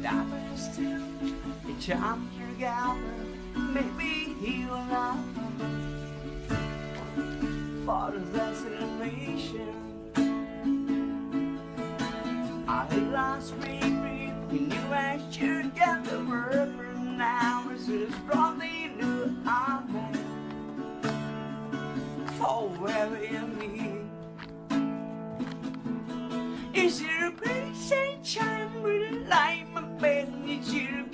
diamonds still, they charm together. Maybe he will not for the destination. I lost me free, he knew I should get the word, but now it's just probably new I'm for wherever you meet. Is it a pretty sunshine with a light my bed? You should